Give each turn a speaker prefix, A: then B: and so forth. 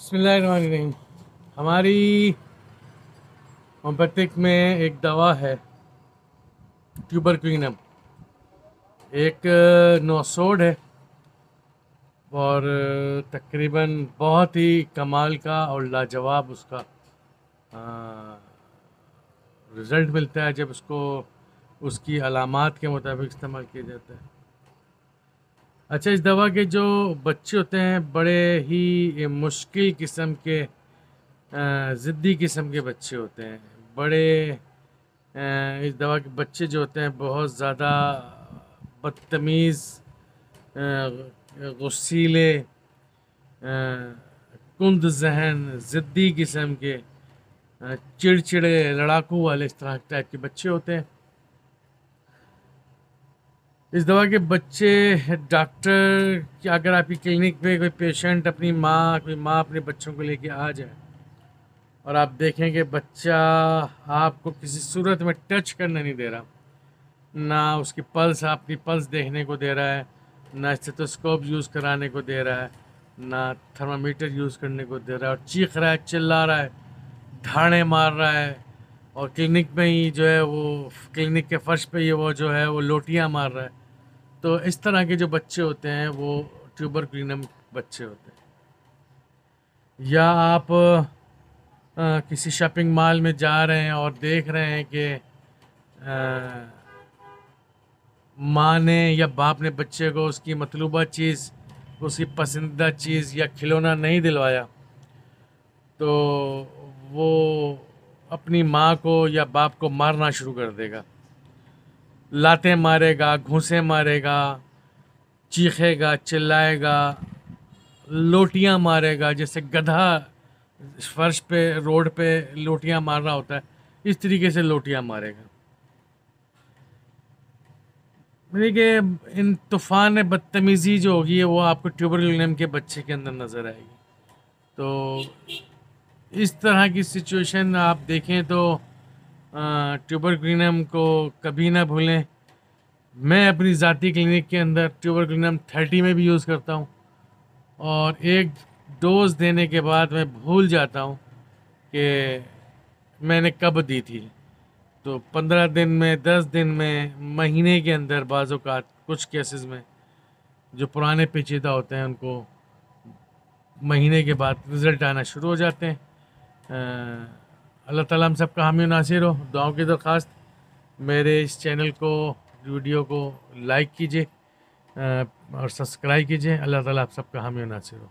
A: बिस्मिल्लाहिर्रहमानिर्रहीम। हमारी होम्योपैथिक में एक दवा है ट्यूबरक्लिनम। एक नोसोड है और तकरीबन बहुत ही कमाल का और लाजवाब उसका रिज़ल्ट मिलता है जब उसको उसकी अलामात के मुताबिक इस्तेमाल किया जाता है। अच्छा, इस दवा के जो बच्चे होते हैं बड़े ही मुश्किल किस्म के ज़िद्दी किस्म के बच्चे होते हैं। बड़े इस दवा के बच्चे जो होते हैं बहुत ज़्यादा बदतमीज़, गुस्सीले, कुंद जहन, ज़िद्दी किस्म के, चिड़चिड़े, लड़ाकू वाले इस तरह टाइप के बच्चे होते हैं। इस दवा के बच्चे डॉक्टर कि अगर आपकी क्लिनिक पे कोई पेशेंट कोई माँ अपने बच्चों को लेके आ जाए और आप देखें कि बच्चा आपको किसी सूरत में टच करने नहीं दे रहा, ना उसकी पल्स अपनी पल्स देखने को दे रहा है, ना स्टेथोस्कोप यूज़ कराने को दे रहा है, ना थर्मामीटर यूज़ करने को दे रहा है, और चीख रहा है, चिल्ला रहा है, ढाड़े मार रहा है, और क्लिनिक में ही जो है वो क्लिनिक के फर्श पे ही वो जो है वो लोटियाँ मार रहा है। तो इस तरह के जो बच्चे होते हैं वो ट्यूबरक्लिनम बच्चे होते हैं। या आप किसी शॉपिंग मॉल में जा रहे हैं और देख रहे हैं कि माँ ने या बाप ने बच्चे को उसकी मतलूबा चीज़, उसकी पसंदीदा चीज़ या खिलौना नहीं दिलवाया, तो वो अपनी माँ को या बाप को मारना शुरू कर देगा। लातें मारेगा, घूंसे मारेगा, चीखेगा, चिल्लाएगा, लोटियां मारेगा, जैसे गधा फर्श पे रोड पे लोटियां मार रहा होता है, इस तरीके से लोटियां मारेगा। यानी कि इन तूफ़ान बदतमीज़ी जो होगी वो आपको ट्यूबरक्लिनम के बच्चे के अंदर नज़र आएगी। तो इस तरह की सिचुएशन आप देखें तो ट्यूबरक्लिनम को कभी ना भूलें। मैं अपनी ज़ाती क्लिनिक के अंदर ट्यूबरक्लिनम 30 में भी यूज़ करता हूँ, और एक डोज देने के बाद मैं भूल जाता हूँ कि मैंने कब दी थी। तो 15 दिन में, 10 दिन में, महीने के अंदर बाज़ों का कुछ केसेस में जो पुराने पेचीदा होते हैं उनको महीने के बाद रिज़ल्ट आना शुरू हो जाते हैं। अल्लाह ताला हम सब का हामी नासिर हो। दुआओं की दरख्वास्त, मेरे इस चैनल को, वीडियो को लाइक कीजिए और सब्सक्राइब कीजिए। अल्लाह ताला आप सब का हामी नासिर हो।